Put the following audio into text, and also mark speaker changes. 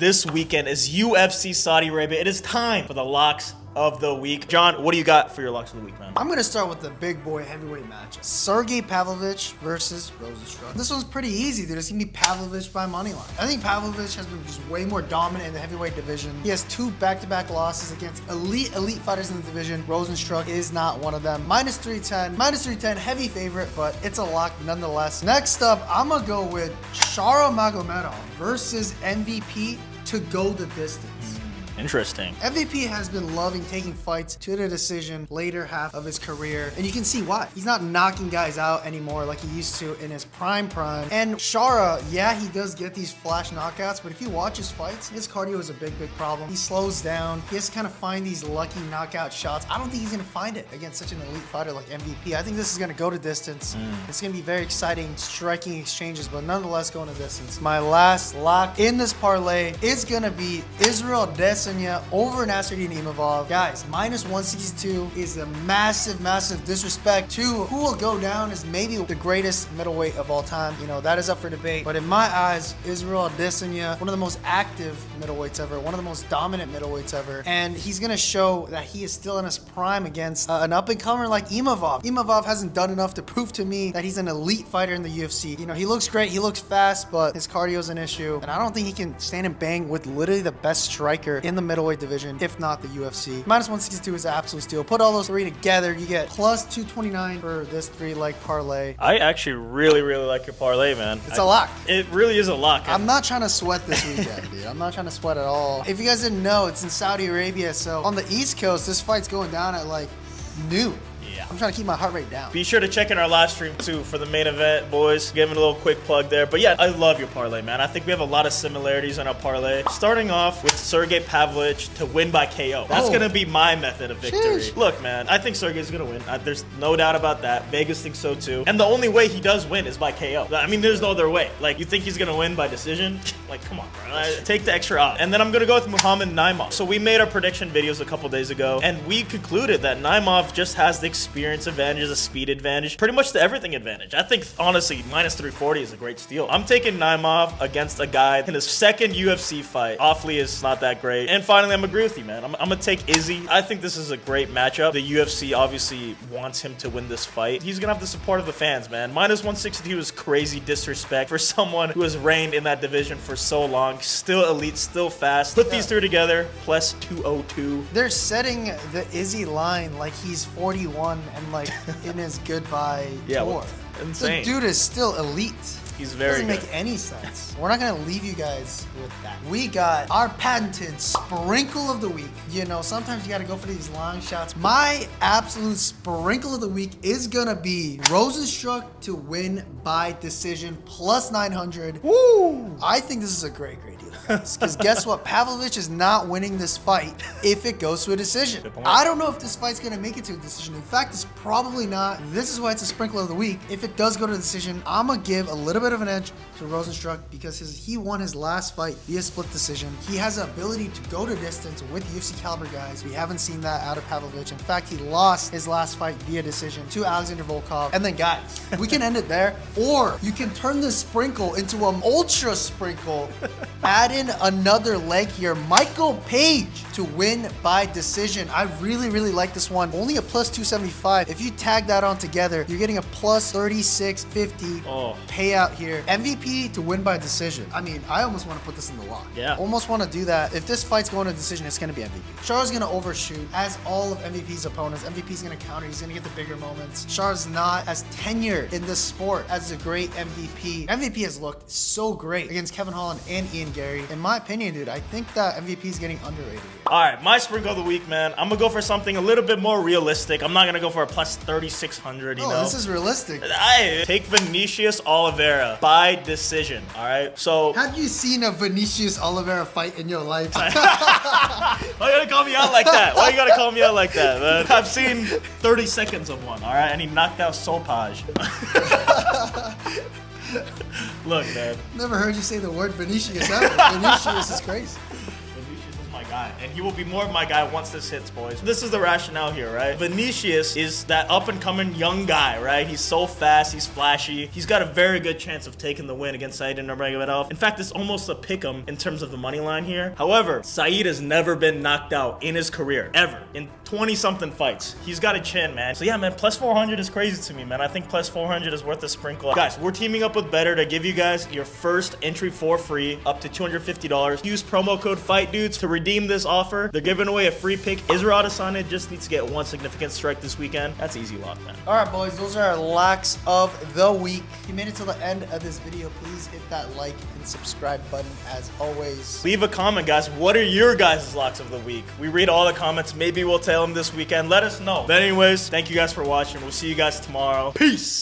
Speaker 1: This weekend is UFC Saudi Arabia. It is time for the locks of the week. John, what do you got for your locks of the week, man?
Speaker 2: I'm going to start with the big boy heavyweight match. Sergey Pavlovich versus Rozenstruik. This one's pretty easy, dude. It's going to be Pavlovich by money line. I think Pavlovich has been just way more dominant in the heavyweight division. He has 2 back-to-back losses against elite fighters in the division. Rozenstruik is not one of them. Minus 310. Minus 310, heavy favorite, but it's a lock nonetheless. Next up, I'm going to go with Shara Magomedov versus MVP to go the distance.
Speaker 1: Interesting.
Speaker 2: MVP has been loving taking fights to the decision later half of his career, and you can see why. He's not knocking guys out anymore like he used to in his prime. And Shara, yeah, he does get these flash knockouts, but if you watch his fights, his cardio is a big problem. He slows down. He has to kind of find these lucky knockout shots. I don't think he's going to find it against such an elite fighter like MVP. I think this is going to go to distance. It's going to be very exciting, striking exchanges, but nonetheless going to distance. My last lock in this parlay is going to be Israel Adesanya over Nassourdine Imavov. Guys, minus 162 is a massive disrespect to who will go down as maybe the greatest middleweight of all time. You know, that is up for debate. But in my eyes, Israel Adesanya, one of the most active middleweights ever, one of the most dominant middleweights ever. And he's going to show that he is still in his prime against an up-and-comer like Imavov. Imavov hasn't done enough to prove to me that he's an elite fighter in the UFC. You know, he looks great, he looks fast, but his cardio is an issue. And I don't think he can stand and bang with literally the best striker in the middleweight division, if not the UFC. Minus 162 is an absolute steal. Put all those 3 together, you get plus 229 for this 3-leg parlay.
Speaker 1: I actually really like your parlay, man.
Speaker 2: It's a lock.
Speaker 1: It really is a lock.
Speaker 2: I'm not trying to sweat this weekend, dude. I'm not trying to sweat at all. If you guys didn't know, it's in Saudi Arabia, so on the East Coast, this fight's going down at like noon. I'm trying to keep my heart rate down.
Speaker 1: Be sure to check in our live stream too for the main event, boys. Giving a little quick plug there. But yeah, I love your parlay, man. I think we have a lot of similarities in our parlay. Starting off with Sergey Pavlovich to win by KO. That's going to be my method of victory.
Speaker 2: Sheesh.
Speaker 1: Look, man, I think Sergey's going to win. There's no doubt about that. Vegas thinks so too. And the only way he does win is by KO. I mean, there's no other way. Like, you think he's going to win by decision? Like, come on, bro. Take the extra odd. And then I'm going to go with Muhammad Naimov. So we made our prediction videos a couple days ago, and we concluded that Naimov just has the experience advantage, the speed advantage, pretty much the everything advantage. I think, honestly, minus 340 is a great steal. I'm taking Naimov against a guy in his second UFC fight. Awfully is not that great. And finally, I'm agree with you, man. I'm going to take Izzy. I think this is a great matchup. The UFC obviously wants him to win this fight. He's going to have the support of the fans, man. Minus 162 is crazy disrespect for someone who has reigned in that division for so long. Still elite, still fast. Put these 3 together, plus 202.
Speaker 2: They're setting the Izzy line like he's 41 and like in his goodbye tour.
Speaker 1: Well, insane.
Speaker 2: The dude is still elite.
Speaker 1: He's very
Speaker 2: Doesn't make any sense. We're not gonna leave you guys with that. We got our patented sprinkle of the week. You know, sometimes you gotta go for these long shots. My absolute sprinkle of the week is gonna be Rozenstruik to win by decision plus 900. Woo! I think this is a great deal. Because guess what? Pavlovich is not winning this fight if it goes to a decision. I don't know if this fight's going to make it to a decision. In fact, it's probably not. This is why it's a sprinkle of the week. If it does go to a decision, I'm going to give a little bit of an edge to Rozenstruik because he won his last fight via split decision. He has the ability to go to distance with UFC caliber guys. We haven't seen that out of Pavlovich. In fact, he lost his last fight via decision to Alexander Volkov. And then, guys, we can end it there. Or you can turn this sprinkle into an ultra sprinkle. Add in another leg here. Michael Page to win by decision. I really like this one. Only a plus 275. If you tag that on together, you're getting a plus 3650 payout here. MVP to win by decision. I mean, I almost want to put this in the lock.
Speaker 1: Yeah.
Speaker 2: Almost want to do that. If this fight's going to decision, it's going to be MVP. Shara's going to overshoot as all of MVP's opponents. MVP's going to counter. He's going to get the bigger moments. Shara's not as tenured in this sport as a great MVP. MVP has looked so great against Kevin Holland and Ian Gary. In my opinion, dude, I think that MVP is getting underrated here.
Speaker 1: All right, my sprinkle of the week, man. I'm going to go for something a little bit more realistic. I'm not going to go for a plus 3,600, you know.
Speaker 2: This is realistic.
Speaker 1: I take Vinicius Oliveira by decision, all right? So...
Speaker 2: Have you seen a Vinicius Oliveira fight in your life?
Speaker 1: Why you gotta call me out like that? Why you gotta call me out like that, man? I've seen 30 seconds of one, all right? And he knocked out Sopaj. Look, man.
Speaker 2: Never heard you say the word Vinicius ever. Vinicius is crazy.
Speaker 1: Vinicius is my my guy. And he will be more of my guy once this hits, boys. This is the rationale here, right? Vinicius is that up-and-coming young guy, right? He's so fast. He's flashy. He's got a very good chance of taking the win against Said Nurmagomedov. In fact, it's almost a pick'em in terms of the money line here. However, Said has never been knocked out in his career, ever. In 20-something fights. He's got a chin, man. So yeah, man, plus 400 is crazy to me, man. I think plus 400 is worth a sprinkle. Guys, we're teaming up with Better to give you guys your first entry for free, up to $250. Use promo code FIGHTDUDES to redeem this offer. They're giving away a free pick. Israel Adesanya just needs to get one significant strike this weekend. That's easy lock, man.
Speaker 2: All right, boys, those are our locks of the week. If you made it to the end of this video, please hit that like and subscribe button as always.
Speaker 1: Leave a comment, guys. What are your guys' locks of the week? We read all the comments. Maybe we'll tell them this weekend. Let us know. But anyways, thank you guys for watching. We'll see you guys tomorrow. Peace.